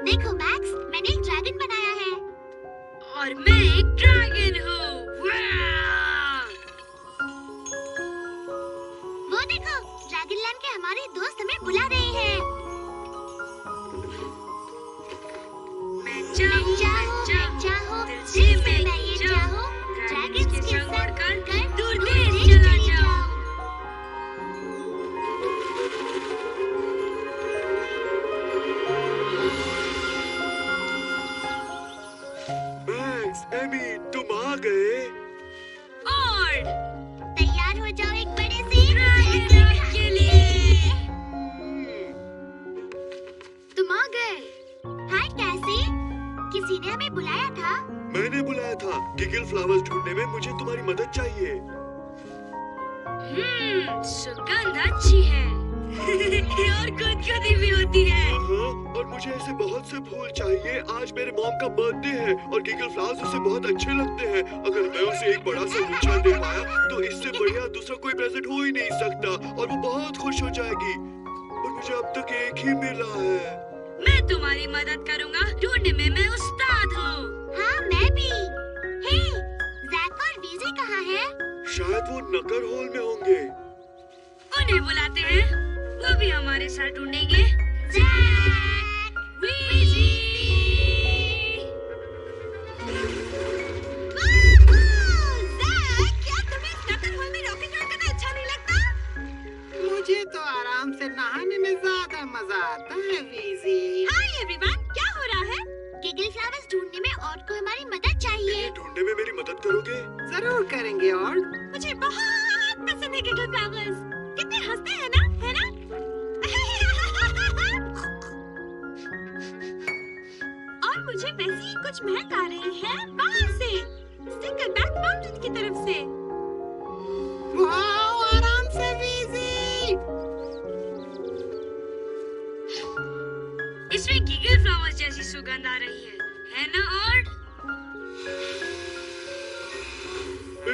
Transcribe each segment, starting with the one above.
देखो मैक्स, मैंने एक ड्रैगन बनाया है। और मैं एक ड्रैगन हूँ। वाह! वो देखो, ड्रैगन लैंड के हमारे दोस्त हमें बुला रहे हैं। मैं चाहूँ, दिल से मैं ये चाहूँ, ड्रैगन के संग उड़कर दूर देश चला जाऊँ। मैक्स, एमी, तुम आ गए? और तैयार हो जाओ एक बड़े से ड्रैगन राइड के लिए। तुम आ गए। हाय कैसे? किसी ने हमें बुलाया था? मैंने बुलाया था। गिगल फ्लावर्स ढूंढने में मुझे तुम्हारी मदद चाहिए। सुगंध अच्छी है। और गुदगुदी भी होती है। हाँ, और मुझे ऐसे बहुत से फूल चाहिए। आज मेरे मॉम का बर्थडे है और गिगल फ्लावर्स उसे बहुत अच्छे लगते हैं। अगर मैं उसे एक बड़ा सा गुच्छा दे पाया तो इससे बढ़िया दूसरा कोई प्रेजेंट हो ही नहीं सकता और वो बहुत खुश हो जाएगी। और मुझे अब तक एक ही मिला है। मैं तुम्हारी मदद करूँगा। ढूंढने में मैं उस्ताद हूँ। हाँ मैं भी। हे, जैक और वीजी कहाँ हैं? शायद वो नकर हॉल में होंगे। उन्हें बुलाते हैं। वो भी हमारे साथ ढूंढेंगे। जैक! वीजी! जैक, क्या तुम्हें स्नकर हॉल में रॉकेट लॉन्च करना अच्छा नहीं लगता? मुझे तो आराम से नहाने में ज्यादा मजा आता है वीजी। हाय एवरीवन, क्या हो रहा है? गिगल फ्लावर्स ढूंढने में और को हमारी मदद चाहिए। ढूंढने में मेरी मदद करोगे? जरूर करेंगे और मुझे बहुत पसंद है गिगल फ्लावर्स। कितने हंसते हैं ना, है ना? और मुझे वैसी ही कुछ महक आ रही है बाहर से, स्टिकरबैक माउंटेन की तरफ से। वाओ, आराम से वीजी। इसमें गिगल फ्लावर्स जैसी सुगंध आ रही है ना? और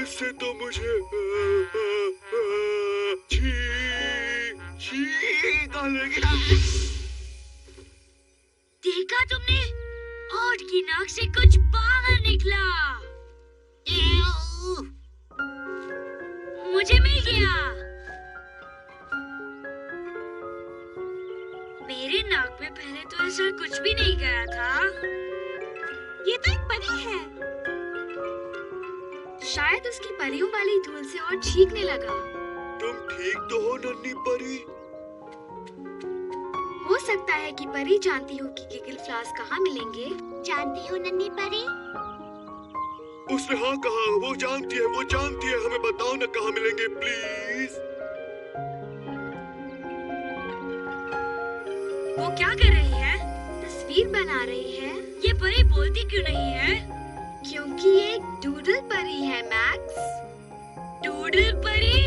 इससे तो मुझे छींक आने लगी। देखा तुमने? हॉट की नाक से कुछ बाहर निकला। मुझे मिल गया। मेरे नाक में पहले तो ऐसा कुछ भी नहीं गया था। ये तो एक परी है। शायद उसकी परियों वाली धूल से और छींकने लगा। तुम ठीक तो हो नन्ही परी? हो सकता है कि परी जानती हो कि गिगल फ्लावर्स कहाँ मिलेंगे। जानती हो नन्ही परी? उसने हाँ कहा। वो जानती है, वो जानती है। हमें बताओ ना कहाँ मिलेंगे प्लीज। वो क्या कर रही है? तस्वीर बना रही है। ये परी बोलती क्यों नहीं है? क्योंकि ये एक डूडल परी है मैक्स। डूडल परी?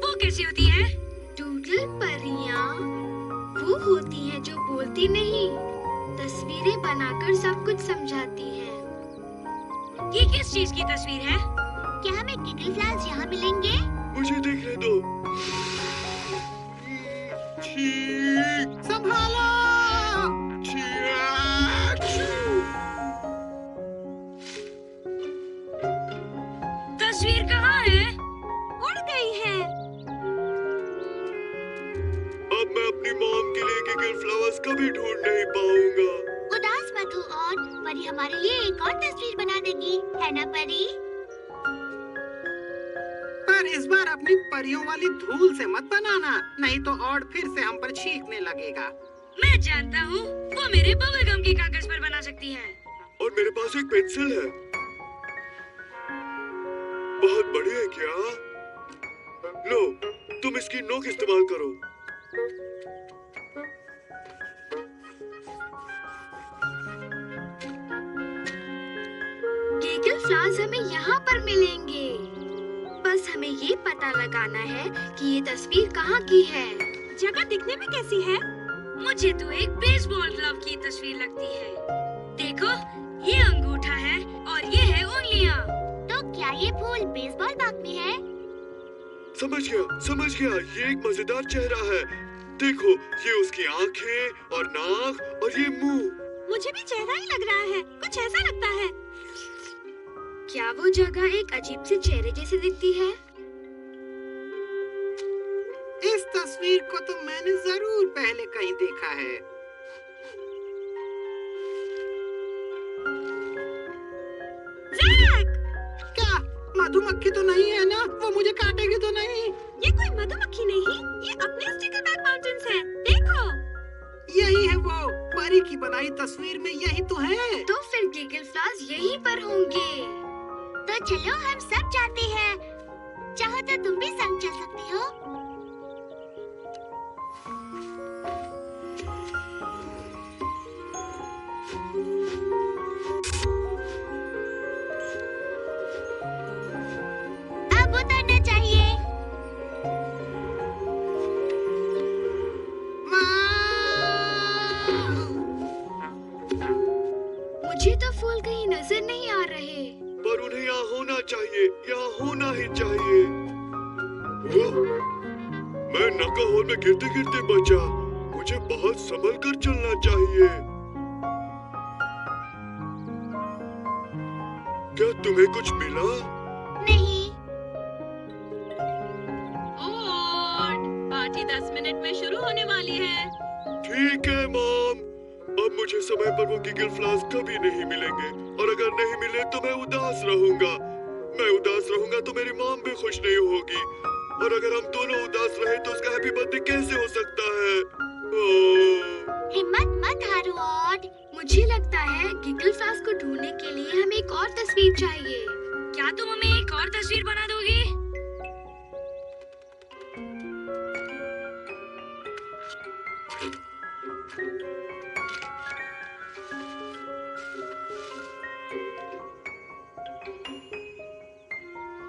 वो कैसी होती है? डूडल परियां वो होती हैं जो बोलती नहीं, तस्वीरें बनाकर सब कुछ समझाती हैं। ये किस चीज की तस्वीर है? क्या हमें गिगल फ्लावर्स यहाँ मिलेंगे? मुझे देखने दो। छींक, संभालो। छींक। तस्वीर कहाँ है? उड़ गई है। अब मैं अपनी मॉम के लिए गिगल फ्लावर्स कभी ढूंढ नहीं पाऊंगा। उदास मत हो और परी हमारे लिए एक और तस्वीर बना देगी, है ना परी? पर इस बार अपनी परियों वाली धूल से मत बनाना, नहीं तो और फिर से हम पर छींकने लगेगा। मैं जानता हूँ, वो मेरे बबल गम के कागज पर बना सकती है। और मेरे पास एक पेंसिल है। बहुत बड़ी है क्या? लो, तुम इसकी नोक इस्तेमाल करो। गिगल फ्लावर्स हमें यहाँ पर मिलेंगे। बस हमें ये पता लगाना है कि ये तस्वीर कहाँ की है। जगह दिखने में कैसी है? मुझे तो एक बेसबॉल ग्लव की तस्वीर लगती है। देखो, ये अंगूठा है और ये है उंगलियाँ। तो क्या ये फूल बेसबॉल बैट में है? समझ गया। ये एक मजेदार चेहरा है। देखो, ये उसकी आंखें और नाक और ये मुंह। मुझे भी चेहरा ही लग रहा है, कुछ ऐसा लगता है। क्या वो जगह एक अजीब से चेहरे जैसी दिखती है? इस तस्वीर को तो मैंने जरूर पहले कहीं देखा है। जैक! क्या मधुमक्खी तो नहीं है ना? वो मुझे काटेगी तो नहीं? ये कोई मधुमक्खी नहीं, ये अपने स्टिकरबैक माउंटेन्स है। देखो, यही है वो परी की बनाई तस्वीर में, यही तो है। तो फिर गिगल फ्लॉस यहीं पर होंगे। तो चलो हम सब जाते हैं। चाहो तो तुम भी संग चल सकती हो। अब उतरना चाहिए। मुझे तो फूल कहीं नजर नहीं आ रहे। पर उन्हें यहाँ होना चाहिए, यहाँ होना ही चाहिए। ओह, मैं नका होल में गिरते गिरते बचा। मुझे बहुत संभल कर चलना चाहिए। क्या तुम्हें कुछ मिला? नहीं। पार्टी 10 मिनट में शुरू होने वाली है। ठीक है मॉम, अब मुझे समय पर वो गिगल फ्लॉस कभी नहीं मिलेंगे, और अगर नहीं मिले तो मैं उदास रहूंगा। मैं उदास रहूंगा तो मेरी मॉम भी खुश नहीं होगी, और अगर हम दोनों उदास रहे तो उसका हैप्पी बर्थडे कैसे हो सकता है? हिम्मत मत हारो ऑड। मुझे लगता है गिगल फ्लॉस को ढूंढने के लिए हमें एक और तस्वीर चाहिए। क्या तुम हमें एक और तस्वीर बना दोगी?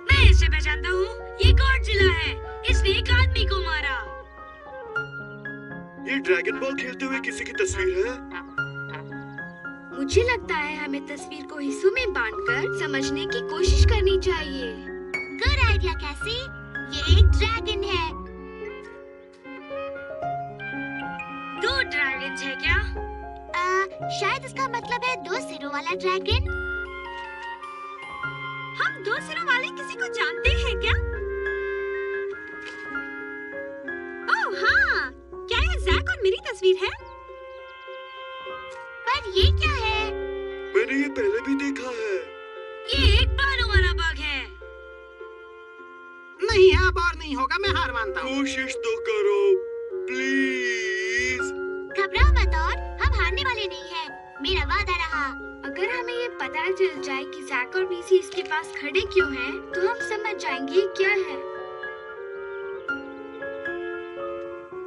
मैं इसे पहचानता हूँ, ये गॉडजिला है। इसने एक आदमी को मारा। ये ड्रैगन बॉल खेलते हुए किसी की तस्वीर है? मुझे लगता है हमें तस्वीर को हिस्सों में बांटकर समझने की कोशिश करनी चाहिए। गुड आइडिया कैसी। ये एक ड्रैगन है। 2 ड्रैगन्स है क्या? शायद इसका मतलब है 2 सिरों वाला ड्रैगन। हम 2 सिरों वाले किसी को जानते हैं क्या? ओह हाँ, क्या ये जैक और मेरी तस्वीर है? पर ये क्या है? मैंने ये पहले भी देखा है। ये एक बालों वाला बग है। नहीं, अब और नहीं होगा, मैं हार मानता हूँ। कोशिश तो करो प्लीज। घबराओ मत ऑड, हम हारने वाले नहीं हैं। मेरा वादा रहा। अगर हमें ये पता चल जाए कि जैक और बीसी इसके पास खड़े क्यों हैं, तो हम समझ जाएंगे ये क्या है।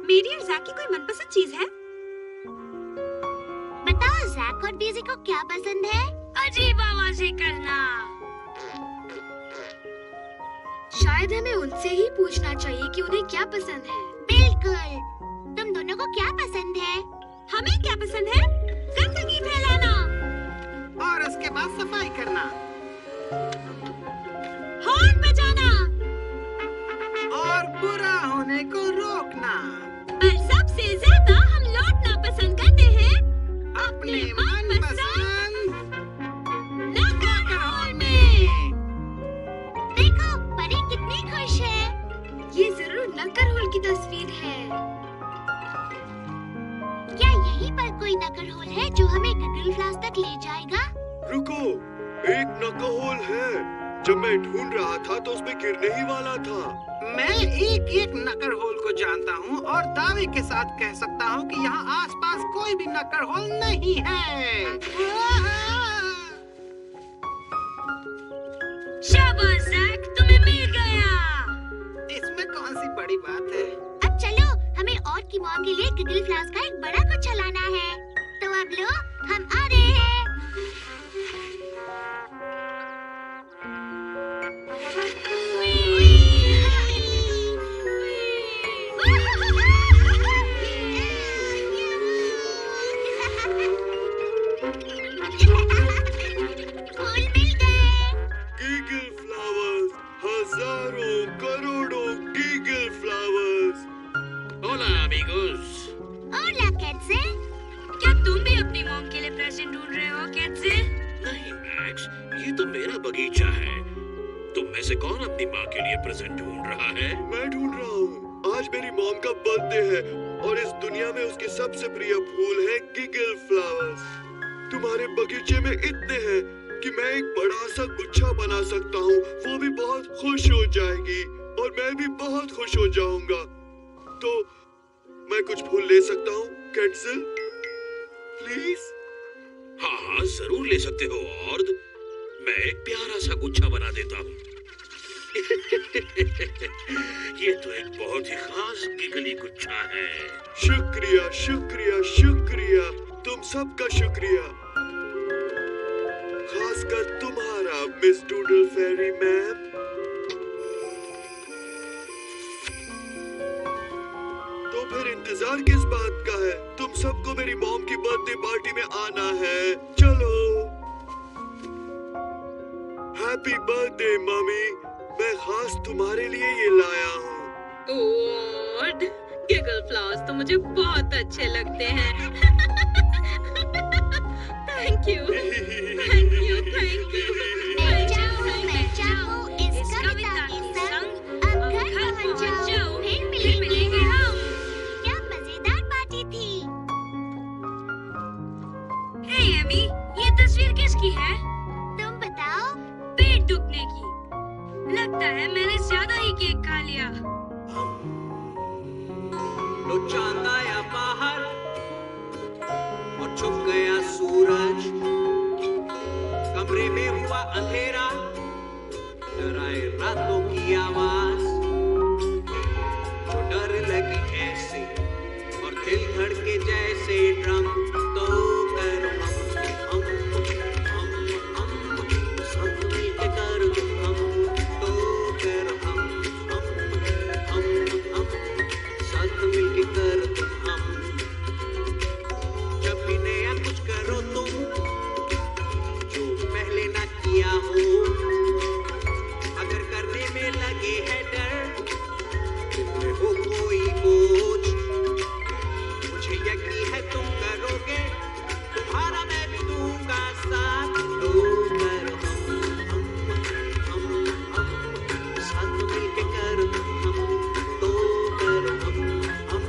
मेरी और जैक की कोई मनपसंद चीज है? बताओ जैक और बीजी को क्या पसंद है? अजीब आवाजें करना। शायद हमें उनसे ही पूछना चाहिए कि उन्हें क्या पसंद है। बिल्कुल। तुम दोनों को क्या पसंद है? हमें क्या पसंद है? गंदगी फैलाना और उसके बाद सफाई करना हॉर्न बजाना और बुरा होने को रोकना। पर सबसे ज्यादा हम लौटना पसंद करते हैं अपने मनपसंद नकर हॉल में। देखो परी कितनी खुश है। ये जरूर नकर होल की तस्वीर है। क्या यहीं पर कोई नकर होल है जो हमें गिगल फ्लॉस तक ले जाएगा? रुको, एक नका होल है। जब मैं ढूंढ रहा था तो उसमें गिरने ही वाला था। मैं एक एक नकर होल को जानता हूँ और दावे के साथ कह सकता हूँ कि यहाँ आसपास कोई भी नकर होल नहीं है। शाबाश जैक, तुम्हें मिल गया। इसमें कौन सी बड़ी बात है? अब चलो, हमें ऑड की मॉम के लिए गिगल फ्लॉस का एक बड़ा कुछ चलाना है। तो अब लो, हम आ रहे हैं। फूल मिल गए। गीगल फ्लावर्स, हजारों करोड़ों गीगल flowers. Hola, amigos. Hola, Quetzal। क्या तुम भी अपनी मॉम के लिए प्रेजेंट ढूंढ रहे हो कैसे? नहीं मैक्स, ये तो मेरा बगीचा है। तुम में से कौन अपनी माँ के लिए प्रेजेंट ढूंढ रहा है? मैं ढूंढ रहा हूँ। आज मेरी मॉम का बर्थडे है और इस दुनिया में उसके सबसे प्रिय फूल है गिगल फ्लावर्स। तुम्हारे बगीचे में इतने हैं कि मैं एक बड़ा सा गुच्छा बना सकता हूँ। वो भी बहुत खुश हो जाएगी और मैं भी बहुत खुश हो जाऊंगा। तो मैं कुछ फूल ले सकता हूँ कैंसिल, प्लीज? हाँ हाँ जरूर ले सकते हो ऑर्ड। मैं एक प्यारा सा गुच्छा बना देता हूँ। ये तो एक बहुत ही खास गिगली गुच्छा है। शुक्रिया शुक्रिया शुक्रिया, तुम सबका शुक्रिया, खासकर तुम्हारा मिस डूडल फेरी मैम। तो फिर इंतजार किस बात का है? तुम सबको मेरी मॉम की बर्थडे पार्टी में आना है। चलो। हैप्पी बर्थडे मम्मी, मैं खास तुम्हारे लिए ये लाया हूँ। ओड, गिगल फ्लावर्स तो मुझे बहुत अच्छे लगते हैं। Thank you, thank you, thank you. मैं चाहूँ इस कविता के संग अब घर पहुँच जाओ, फिर मिलेंगे हम। क्या मजेदार पार्टी थी। हे एमी, ये तस्वीर किसकी है? तुम बताओ। पेट दुखने की। लगता है मैंने ज्यादा ही केक खा लिया। लो चांद आया बाहर और छुप गया सूरज। कमरे में हुआ अंधेरा, डराए रातों की आवाज। तो डर लगी ऐसे और दिल धड़के जैसे ड्रम। तो करो हम साथ मिलके करो हम। तो करो हम साथ मिलके करो हम। जब भी नया कुछ करो तुम, जो पहले ना किया हो। अगर करने में लगे है डर, दिल में हो कोई बोझ, मुझे यकीन है तुम करोगे। तुम्हारा मैं भी दूंगा साथ। तो करो हम साथ मिलके करो हम। तो करो हम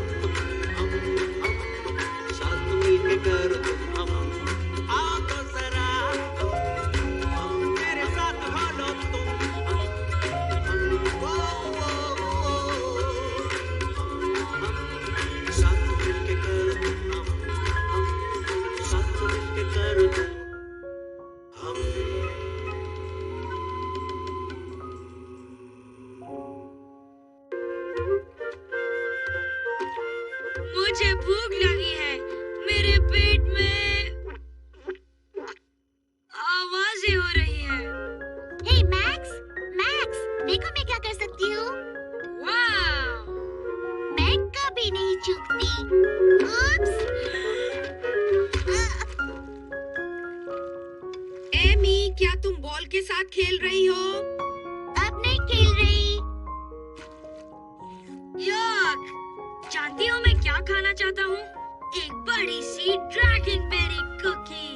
साथ मिलके करो हम। आओ तो जरा मेरे साथ बोलो तुम। साथ मिलके करो हम। साथ मिलके करो हम। मुझे भूख लगी है। मेरे पेट में आवाजें हो रही है। हे मैक्स, मैक्स, देखो मैं क्या कर सकती हूँ। वाह! मैं कभी नहीं चूकती। उप्स। एमी, क्या तुम बॉल के साथ खेल रही हो? अब नहीं खेल रही। याक! जानती हो मैं क्या खाना चाहता हूँ? एक बड़ी सी dragon berry cookie,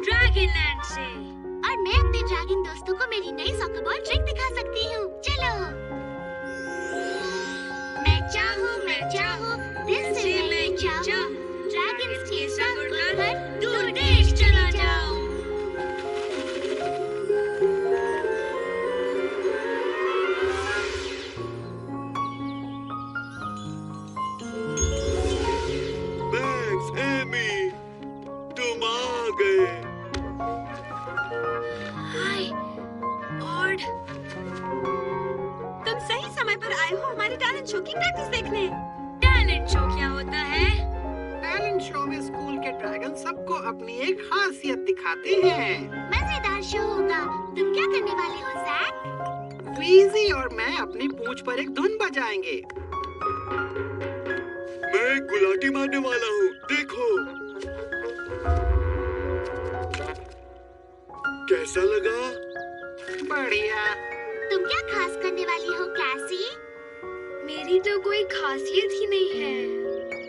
dragon land से। और मैं अपने ड्रैगन दोस्तों को मेरी नई सॉकर बॉल ट्रिक दिखा सकती हूँ। चलो। मैं चाहूँ, दिल से मैं चाहूँ, ड्रैगन्स के संग उड़कर दूर देश चला जाऊँ। मैक्स, एमी, तुम आ गए। हाय, ऑड। तुम सही समय पर आए हो हमारे टैलेंट शो की प्रैक्टिस देखने। टैलेंट शो क्या होता है? टैलेंट शो में स्कूल के ड्रैगन सबको अपनी एक खासियत दिखाते हैं। मजेदार शो होगा। तुम क्या करने वाले हो जैक? वीजी और मैं अपनी पूंछ पर एक धुन बजाएंगे। मैं गुलाटी मारने वाला हूँ, देखो। कैसा लगा? बढ़िया। तुम क्या खास करने वाली हो क्लासी? मेरी तो कोई खासियत ही नहीं है।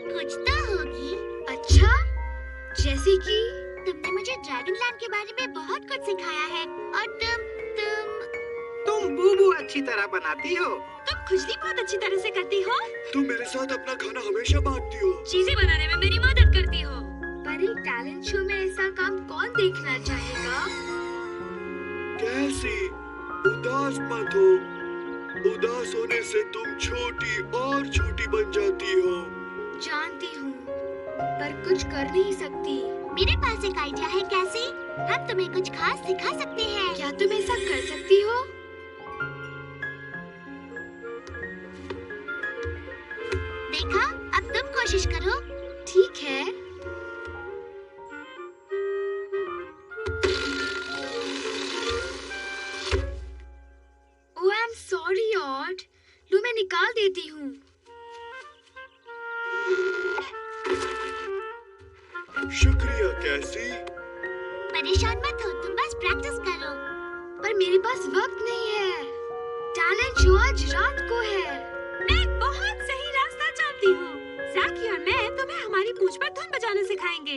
कुछ तो होगी। अच्छा, जैसे कि तुमने मुझे ड्रैगनलैंड के बारे में बहुत कुछ सिखाया है और तुम बूबू अच्छी तरह बनाती हो। तुम खुजली बहुत अच्छी तरह से करती हो। तुम मेरे साथ अपना खाना हमेशा बांटती हो। चीजें बनाने में मेरी मदद करती हो। पर एक टैलेंट शो में ऐसा काम कौन देखना चाहेगा? कैसी उदास मत हो। उदास होने से तुम छोटी और छोटी बन जाती हो। जानती हूँ, पर कुछ कर नहीं सकती। मेरे पास एक आइडिया है कैसी। हम तुम्हें कुछ खास सिखा सकते हैं। क्या तुम ऐसा कर सकती हो? देखा, अब तुम कोशिश करो। ठीक है। ओह, आई एम सॉरी ऑड। लो, मैं निकाल देती हूँ। शुक्रिया कैसी। परेशान मत हो, तुम बस प्रैक्टिस करो। पर मेरे पास वक्त नहीं है। टैलेंट शो आज रात को है। मैं बहुत सही रास्ता जानती हूँ। जैकी और मैं तुम्हें हमारी पूंछ पर धुन बजाना सिखाएंगे।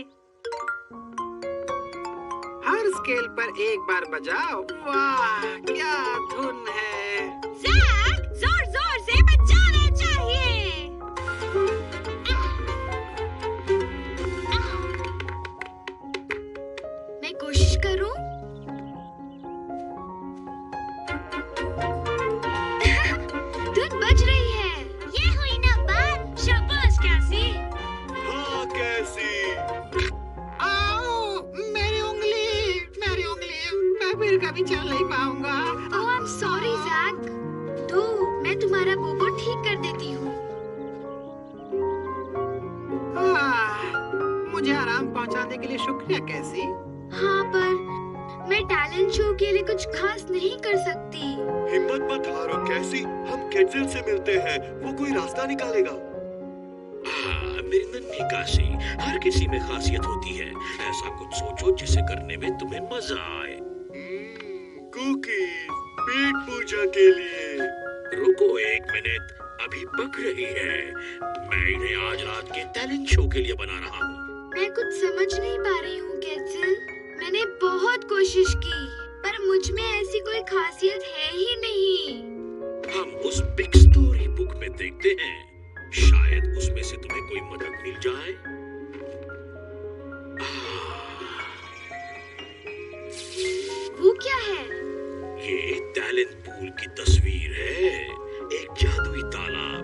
हर स्केल पर एक बार बजाओ। वाह, क्या धुन है। जैक, जोर जोर से बजाना चाहिए। मैं कोशिश करूँ? धुन बज रही है। ये हुई ना बात। शाबाश कैसी। हाँ कैसी। आओ, मेरी उंगली, मैं फिर कभी चल नहीं पाऊंगा। ओह, आई एम सॉरी जैक। तो मैं तुम्हारा बोबो ठीक कर देती हूँ। मुझे आराम पहुंचाने के लिए शुक्रिया कैसी। हाँ, पर मैं टैलेंट शो के लिए कुछ खास नहीं कर सकती। हिम्मत मत हारो कैसी। हम केटल से मिलते हैं, वो कोई रास्ता निकालेगा। मेरी नन्ही काशी, हर किसी में खासियत होती है। ऐसा कुछ सोचो जिसे करने में तुम्हें मजा आए। कुकीज, पेट पूजा के लिए। रुको एक मिनट, अभी पक रही है। मैं इन्हें आज रात के टैलेंट शो के लिए बना रहा हूँ। मैं कुछ समझ नहीं पा रही हूँ केटल। मैंने बहुत कोशिश की, पर मुझ में ऐसी कोई खासियत है ही नहीं। हम उस बिग स्टोरी बुक में देखते हैं, शायद उसमें से तुम्हें कोई मदद मिल जाए। वो क्या है? ये टैलेंट पूल की तस्वीर है। एक जादुई तालाब।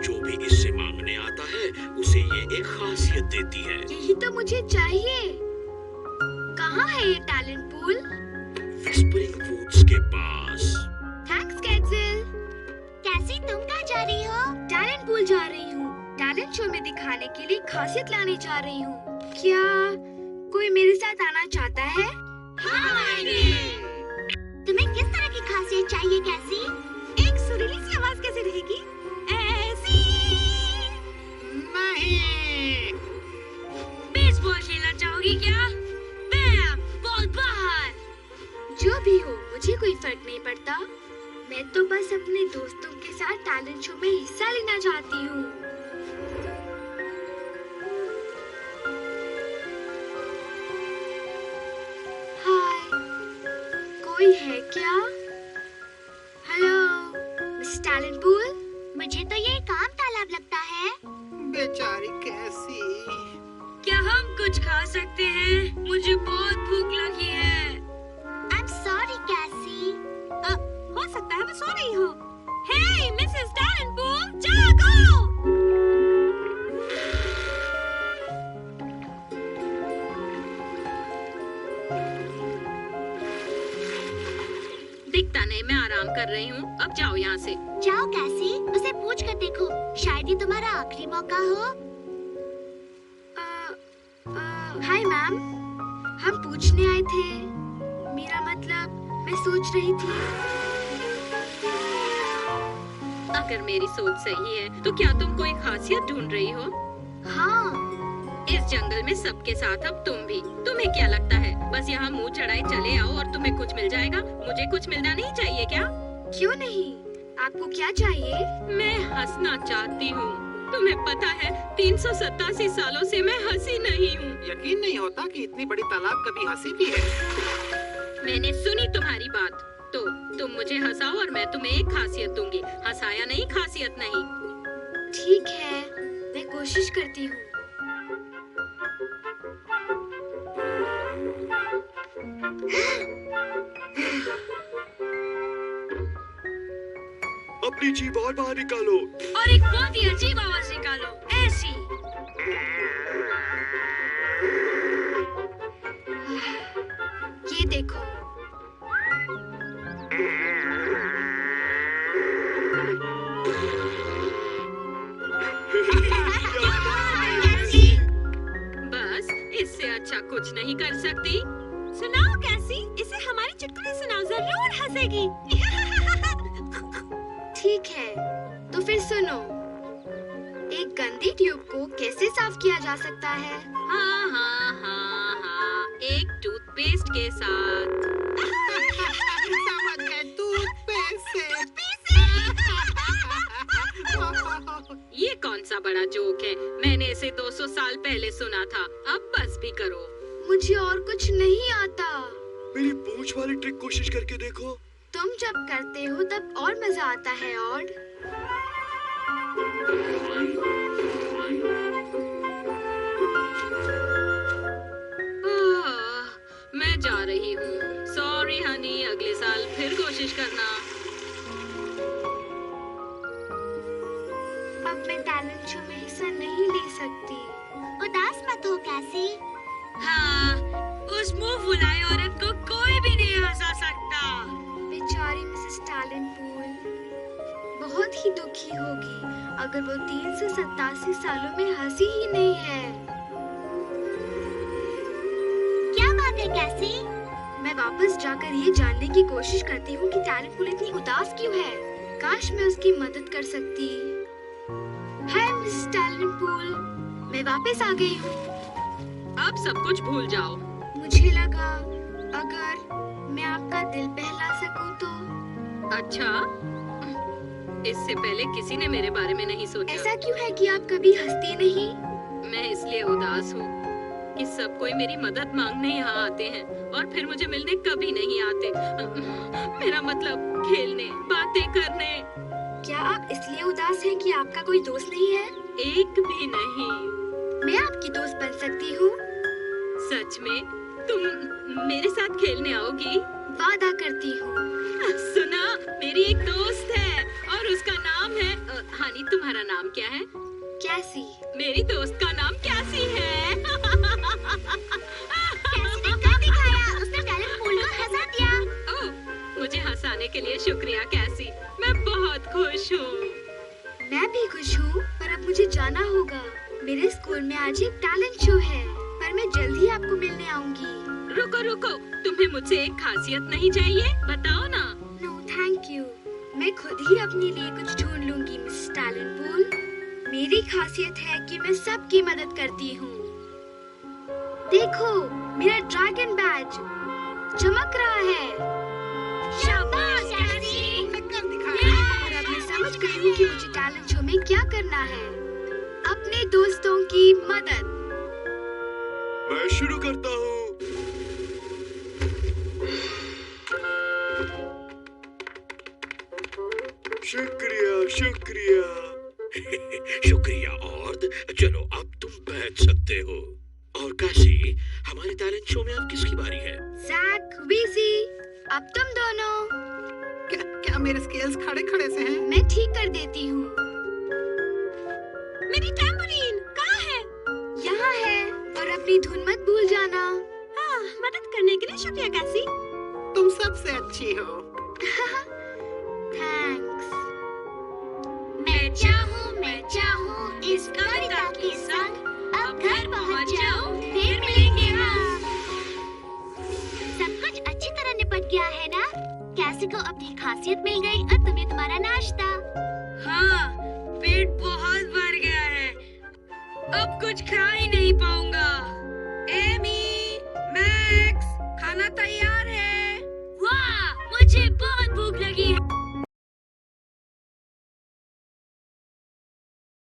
जो भी इससे मांगने आता है उसे ये एक खासियत देती है। यही तो मुझे चाहिए। कहाँ है ये टैलेंट पूल? विस्परिंग वुड्स के पास। Thanks kettle. कैसी, तुम कहाँ जा रही हो? टैलेंट पूल जा रही हूँ। टैलेंट शो में दिखाने के लिए खासियत लाने जा रही हूँ। क्या कोई मेरे साथ आना चाहता है? तुम्हें किस तरह की खासियत चाहिए कैसी? एक सुरीली सी आवाज कैसी रहेगी? ऐसी। नहीं। बेसबॉल खेलना चाहोगी क्या? बैम, बॉल बाहर। जो भी हो, मुझे कोई फर्क नहीं पड़ता। मैं तो बस अपने दोस्तों के साथ टैलेंट शो में हिस्सा लेना चाहती हूँ। हाय, कोई है क्या? Hello, miss talent pool. मुझे तो ये काम तालाब लगता है। बेचारी कैसी। क्या हम कुछ खा सकते हैं? मुझे बहुत भूख लगी है। I'm sorry कैसी। हो सकता है मैं सो रही हूँ। हे मिसेस टैलेंट पूल, जागो। दिखता नहीं, मैं आराम कर रही हूँ। अब जाओ यहाँ से। जाओ कैसी, उसे पूछ कर देखो, शायद ये तुम्हारा आखिरी मौका हो। हाय मैम, हम पूछने आए थे। मेरा मतलब, मैं सोच रही थी, अगर मेरी सोच सही है तो क्या तुम कोई खासियत ढूंढ रही हो? हाँ, इस जंगल में सबके साथ अब तुम भी। तुम्हें क्या लगता है बस यहाँ मुंह चढ़ाए चले आओ और तुम्हें कुछ मिल जाएगा? मुझे कुछ मिलना नहीं चाहिए क्या? क्यों नहीं? आपको क्या चाहिए? मैं हंसना चाहती हूँ। तुम्हें पता है 387 सालों से मैं हंसी नहीं हूँ। यकीन नहीं होता कि इतनी बड़ी तालाब कभी हंसी भी है। मैंने सुनी तुम्हारी बात, तो तुम मुझे हंसाओ और मैं तुम्हें एक खासियत दूंगी। हंसाया नहीं, खासियत नहीं। ठीक है, मैं कोशिश करती हूँ। अपनी जीभ और बाहर निकालो। और एक बहुत ही अजीब आवाज निकालो, ऐसी। ये देखो। बस इससे अच्छा कुछ नहीं कर सकती। सुनाओ कैसी, इसे हमारी चुटकुले सुनाओ, जरूर हंसेगी। ठीक है, तो फिर सुनो। एक गंदी ट्यूब को कैसे साफ किया जा सकता है? हाँ हाँ हाँ हाँ, एक टूथपेस्ट के साथ। समझ गए, टूथपेस्ट से। ये कौन सा बड़ा जोक है? मैंने इसे 200 साल पहले सुना था। अब बस भी करो। मुझे और कुछ नहीं आता। मेरी पूंछ वाली ट्रिक कोशिश करके देखो। तुम जब करते हो तब और मजा आता है। और मैं जा रही हूँ। सॉरी हनी, अगले साल फिर कोशिश करना। अब मैं टैलेंट शो में हिस्सा नहीं ले सकती। उदास मत हो कैसी। हाँ, उस मुंह फुलाए औरत को कोई भी नहीं हंसा सकता। बेचारी मिसेस टैलेंट पूल बहुत ही दुखी होगी अगर वो 387 सालों में हंसी ही नहीं है। क्या बात है कैसी? मैं वापस जाकर ये जानने की कोशिश करती हूँ कि टैलेंट पूल इतनी उदास क्यों है। काश मैं उसकी मदद कर सकती। हाय मिसेस टैलेंट पूल, मैं वापस आ गई हूँ। अब सब कुछ भूल जाओ। मुझे लगा अगर मैं आपका दिल बहला सकूं तो। अच्छा, इससे पहले किसी ने मेरे बारे में नहीं सोचा। ऐसा क्यों है कि आप कभी हंसती नहीं? मैं इसलिए उदास हूँ कि सब कोई मेरी मदद मांगने यहाँ आते हैं और फिर मुझे मिलने कभी नहीं आते। मेरा मतलब खेलने, बातें करने। क्या आप इसलिए उदास हैं कि आपका कोई दोस्त नहीं है? एक भी नहीं। मैं आपकी दोस्त बन सकती हूँ। सच में? तुम मेरे साथ खेलने आओगी? वादा करती हूँ। सुना, मेरी एक दोस्त है और उसका नाम है हानी। तुम्हारा नाम क्या है? कैसी। मेरी दोस्त का नाम कैसी है? कैसी ने कर दिखाया, उसने टैलेंट पूल को हंसा दिया। ओह, मुझे हंसाने के लिए शुक्रिया कैसी। मैं बहुत खुश हूँ। मैं भी खुश हूँ, पर अब मुझे जाना होगा। मेरे स्कूल में आज एक टैलेंट शो है, पर मैं जल्द ही आपको मिलने आऊंगी। रुको रुको, तुम्हें मुझसे एक खासियत नहीं चाहिए? बताओ ना। नो थैंक यू, मैं खुद ही अपने लिए कुछ ढूंढ लूंगी मिस टैलेंट पूल। मेरी खासियत है कि मैं सबकी मदद करती हूँ। देखो, मेरा ड्रैगन बैज चमक रहा है। शाबाश कैसी। कर दिखाया। और अब मैं समझ गई हूँ कि मुझे टैलेंट शो में क्या करना है। अपने दोस्तों की मदद। मैं शुरू करता हूँ। शुक्रिया शुक्रिया। शुक्रिया ऑर्द। चलो अब तुम बैठ सकते हो। और कैसी, हमारे टैलेंट शो में अब किसकी बारी है? जैक, वीसी, अब तुम दोनों। क्या मेरे स्केल्स खड़े खड़े से हैं? मैं ठीक कर देती हूँ। मेरी टैम्बोरीन कहाँ है? यहाँ है, और अपनी धुन मत भूल जाना। हाँ, मदद करने के लिए शुक्रिया कैसी। तुम सबसे अच्छी हो। थैंक्स। मैं चाहूँ इस कविता के संग अब घर पहुँच जाऊँ, फिर मिलेंगे हम। सब कुछ अच्छी तरह निपट गया है ना? कैसी को अपनी खासियत मिल गई और तुम्हें तुम्हारा नाश्ता। हाँ, पेट बहुत भर गया है। अब कुछ खाए